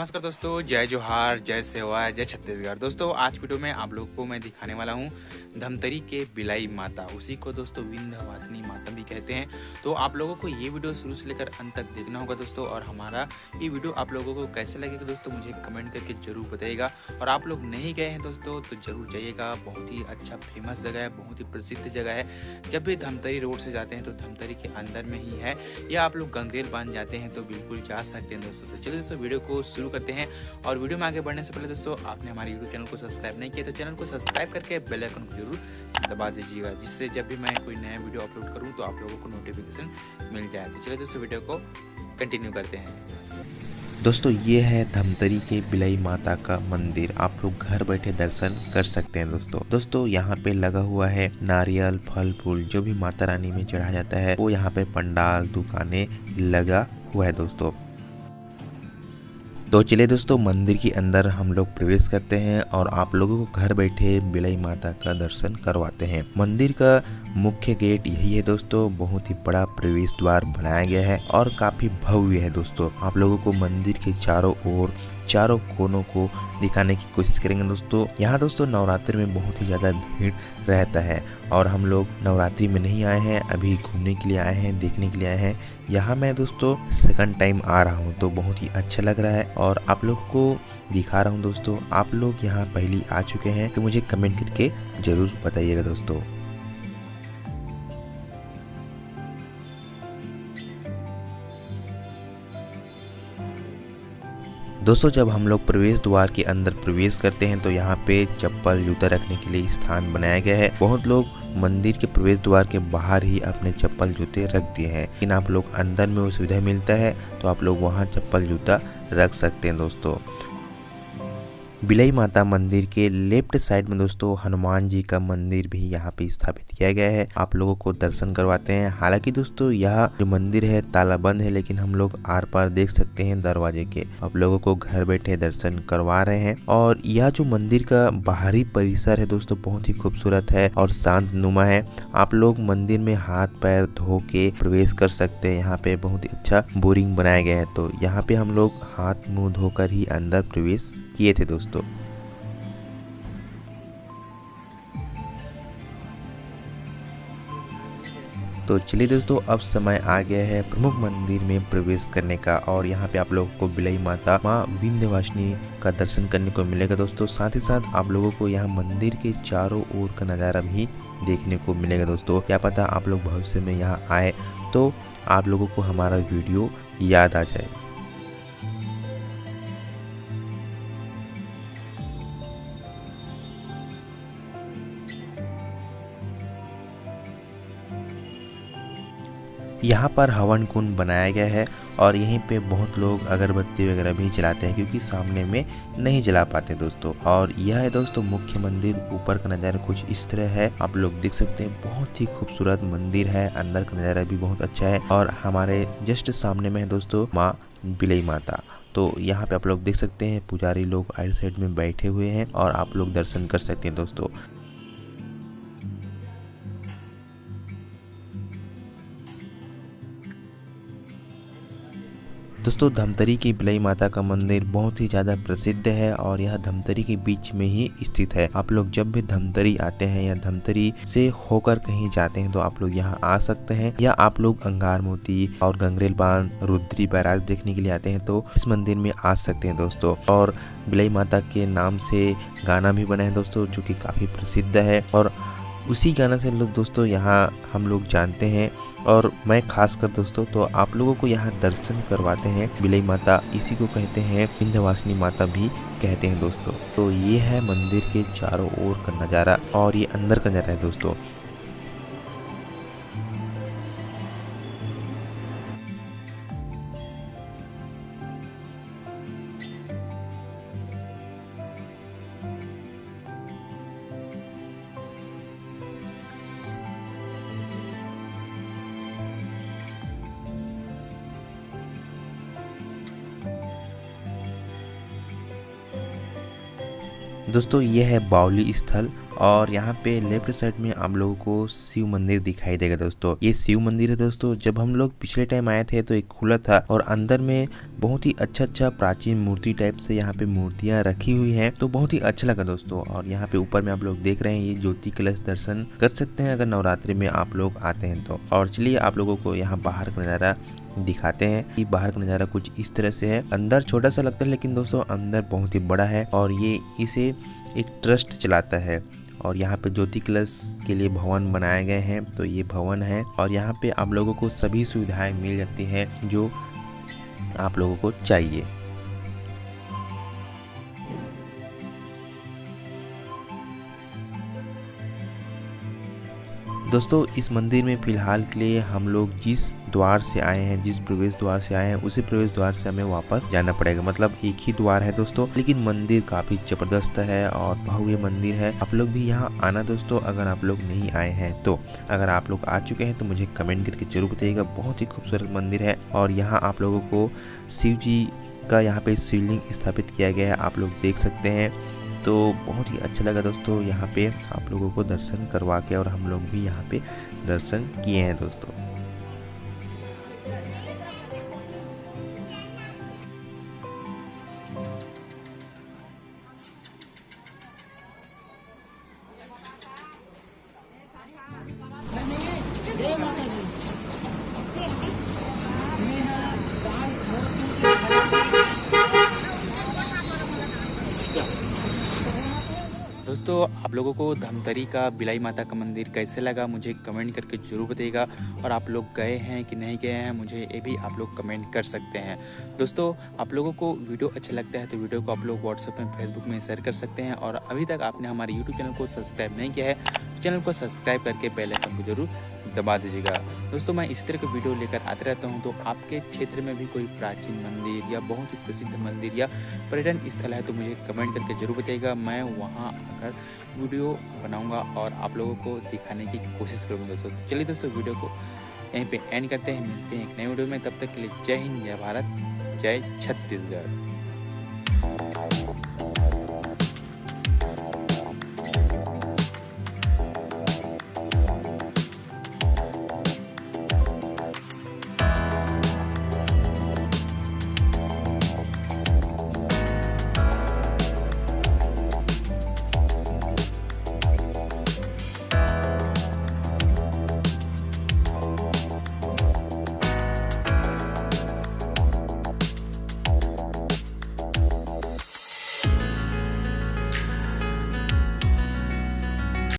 नमस्कार दोस्तों, जय जोहार, जय सेवा, जय छत्तीसगढ़। दोस्तों आज वीडियो में आप लोगों को मैं दिखाने वाला हूँ धमतरी के बिलाई माता। उसी को दोस्तों विंध्यवासिनी माता भी कहते हैं। तो आप लोगों को ये वीडियो शुरू से लेकर अंत तक देखना होगा दोस्तों। और हमारा ये वीडियो आप लोगों को कैसे लगेगा दोस्तों, मुझे कमेंट करके जरूर बताइएगा। और आप लोग नहीं गए हैं दोस्तों तो जरूर जाइएगा। बहुत ही अच्छा फेमस जगह है, बहुत ही प्रसिद्ध जगह है। जब भी धमतरी रोड से जाते हैं तो धमतरी के अंदर में ही है, या आप लोग गंगरेल बांध जाते हैं तो बिल्कुल जा सकते हैं दोस्तों। तो चलिए दोस्तों वीडियो को शुरू करते हैं। और वीडियो में आगे बढ़ने से पहले दोस्तों, आपने हमारे यूट्यूब चैनल को सब्सक्राइब नहीं किया तो चैनल को सब्सक्राइब करके बेल आइकन को जरूर दबा दीजिएगा, जिससे जब भी मैं कोई नया वीडियो अपलोड करूं तो आप लोगों को नोटिफिकेशन मिल जाए। तो चलिए दोस्तों वीडियो को कंटिन्यू करते हैं। दोस्तों ये है धमतरी के बिलाई माता का मंदिर। आप लोग घर बैठे दर्शन कर सकते हैं दोस्तों यहाँ पे लगा हुआ है नारियल, फल फूल, जो भी माता रानी में चढ़ाया जाता है वो यहाँ पे पंडाल, दुकानें लगा हुआ है दोस्तों। तो चलिए दोस्तों मंदिर के अंदर हम लोग प्रवेश करते हैं और आप लोगों को घर बैठे बिलाई माता का दर्शन करवाते हैं। मंदिर का मुख्य गेट यही है दोस्तों। बहुत ही बड़ा प्रवेश द्वार बनाया गया है और काफी भव्य है दोस्तों। आप लोगों को मंदिर के चारों ओर, चारों कोनों को दिखाने की कोशिश करेंगे दोस्तों। यहाँ दोस्तों नवरात्रि में बहुत ही ज़्यादा भीड़ रहता है और हम लोग नवरात्रि में नहीं आए हैं, अभी घूमने के लिए आए हैं, देखने के लिए आए हैं। यहाँ मैं दोस्तों सेकंड टाइम आ रहा हूँ तो बहुत ही अच्छा लग रहा है और आप लोग को दिखा रहा हूँ दोस्तों। आप लोग यहाँ पहले आ चुके हैं तो मुझे कमेंट करके ज़रूर बताइएगा दोस्तों। दोस्तों जब हम लोग प्रवेश द्वार के अंदर प्रवेश करते हैं तो यहाँ पे चप्पल जूता रखने के लिए स्थान बनाया गया है। बहुत लोग मंदिर के प्रवेश द्वार के बाहर ही अपने चप्पल जूते रख दिए हैं, लेकिन आप लोग अंदर में वो सुविधा मिलता है तो आप लोग वहाँ चप्पल जूता रख सकते हैं दोस्तों। बिलाई माता मंदिर के लेफ्ट साइड में दोस्तों हनुमान जी का मंदिर भी यहाँ पे स्थापित किया गया है। आप लोगों को दर्शन करवाते हैं। हालांकि दोस्तों यह जो मंदिर है ताला बंद है, लेकिन हम लोग आर पार देख सकते हैं दरवाजे के। आप लोगों को घर बैठे दर्शन करवा रहे हैं। और यह जो मंदिर का बाहरी परिसर है दोस्तों बहुत ही खूबसूरत है और शांत नुमा है। आप लोग मंदिर में हाथ पैर धो के प्रवेश कर सकते हैं। यहाँ पे बहुत ही अच्छा बोरिंग बनाया गया है, तो यहाँ पे हम लोग हाथ मुँह धोकर ही अंदर प्रवेश किए थे दोस्तों। तो चलिए दोस्तों अब समय आ गया है प्रमुख मंदिर में प्रवेश करने का। और यहाँ पे आप लोगों को बिलाई माता माँ विंध्यवासिनी का दर्शन करने को मिलेगा दोस्तों। साथ ही साथ आप लोगों को यहाँ मंदिर के चारों ओर का नज़ारा भी देखने को मिलेगा दोस्तों। क्या पता आप लोग भविष्य में यहाँ आए तो आप लोगों को हमारा वीडियो याद आ जाए। यहाँ पर हवन कुंड बनाया गया है और यहीं पे बहुत लोग अगरबत्ती वगैरह भी जलाते हैं, क्योंकि सामने में नहीं जला पाते दोस्तों। और यह है दोस्तों मुख्य मंदिर। ऊपर का नज़ारा कुछ इस तरह है, आप लोग देख सकते हैं। बहुत ही खूबसूरत मंदिर है, अंदर का नज़ारा भी बहुत अच्छा है। और हमारे जस्ट सामने में है दोस्तों माँ बिलाई माता। तो यहाँ पे आप लोग देख सकते हैं पुजारी लोग आइट साइड में बैठे हुए हैं और आप लोग दर्शन कर सकते हैं दोस्तों। दोस्तों धमतरी की बिलाई माता का मंदिर बहुत ही ज़्यादा प्रसिद्ध है और यह धमतरी के बीच में ही स्थित है। आप लोग जब भी धमतरी आते हैं या धमतरी से होकर कहीं जाते हैं तो आप लोग यहाँ आ सकते हैं। या आप लोग अंगार मोती और गंगरेल बांध, रुद्री बैराज देखने के लिए आते हैं तो इस मंदिर में आ सकते हैं दोस्तों। और बिलाई माता के नाम से गाना भी बना है दोस्तों, जो कि काफ़ी प्रसिद्ध है और उसी गाना से लोग दोस्तों यहाँ हम लोग जानते हैं। और मैं खासकर दोस्तों तो आप लोगों को यहाँ दर्शन करवाते हैं। बिलाई माता इसी को कहते हैं, विंध्यवासिनी माता भी कहते हैं दोस्तों। तो ये है मंदिर के चारों ओर का नज़ारा और ये अंदर का नज़ारा है दोस्तों। दोस्तों ये है बावली स्थल और यहाँ पे लेफ्ट साइड में आप लोगों को शिव मंदिर दिखाई देगा। दोस्तों ये शिव मंदिर है। दोस्तों जब हम लोग पिछले टाइम आए थे तो एक खुला था और अंदर में बहुत ही अच्छा प्राचीन मूर्ति टाइप से यहाँ पे मूर्तियाँ रखी हुई हैं, तो बहुत ही अच्छा लगा दोस्तों। और यहाँ पे ऊपर में आप लोग देख रहे हैं ये ज्योति कलश दर्शन कर सकते हैं अगर नवरात्रि में आप लोग आते हैं तो। और चलिए आप लोगों को यहाँ बाहर का नज़ारा दिखाते हैं कि बाहर का नज़ारा कुछ इस तरह से है। अंदर छोटा सा लगता है लेकिन दोस्तों अंदर बहुत ही बड़ा है और ये इसे एक ट्रस्ट चलाता है। और यहाँ पे ज्योति कलश के लिए भवन बनाए गए हैं, तो ये भवन है और यहाँ पे आप लोगों को सभी सुविधाएं मिल जाती हैं जो आप लोगों को चाहिए। दोस्तों इस मंदिर में फ़िलहाल के लिए हम लोग जिस द्वार से आए हैं, जिस प्रवेश द्वार से आए हैं, उसी प्रवेश द्वार से हमें वापस जाना पड़ेगा। मतलब एक ही द्वार है दोस्तों, लेकिन मंदिर काफ़ी ज़बरदस्त है और भव्य मंदिर है। आप लोग भी यहाँ आना दोस्तों अगर आप लोग नहीं आए हैं तो। अगर आप लोग आ चुके हैं तो मुझे कमेंट करके जरूर बताइएगा। बहुत ही खूबसूरत मंदिर है और यहाँ आप लोगों को शिव जी का यहाँ पे शिवलिंग स्थापित किया गया है, आप लोग देख सकते हैं। तो बहुत ही अच्छा लगा दोस्तों यहाँ पे आप लोगों को दर्शन करवा के, और हम लोग भी यहाँ पे दर्शन किए हैं दोस्तों। दोस्तों आप लोगों को धमतरी का बिलाई माता का मंदिर कैसे लगा मुझे कमेंट करके जरूर बताइएगा। और आप लोग गए हैं कि नहीं गए हैं मुझे ये भी आप लोग कमेंट कर सकते हैं। दोस्तों आप लोगों को वीडियो अच्छा लगता है तो वीडियो को आप लोग व्हाट्सएप में, फेसबुक में शेयर कर सकते हैं। और अभी तक आपने हमारे यूट्यूब चैनल को सब्सक्राइब नहीं किया है तो चैनल को सब्सक्राइब करके बेल आइकन को जरूर दबा दीजिएगा। दोस्तों मैं इस तरह के वीडियो लेकर आते रहता हूं, तो आपके क्षेत्र में भी कोई प्राचीन मंदिर या बहुत ही प्रसिद्ध मंदिर या पर्यटन स्थल है तो मुझे कमेंट करके जरूर बताइएगा। मैं वहां आकर वीडियो बनाऊंगा और आप लोगों को दिखाने की कोशिश करूंगा दोस्तों। तो चलिए दोस्तों वीडियो को यहीं पे एंड करते हैं, मिलते हैं एक नए वीडियो में। तब तक के लिए जय हिंद, जय भारत, जय छत्तीसगढ़।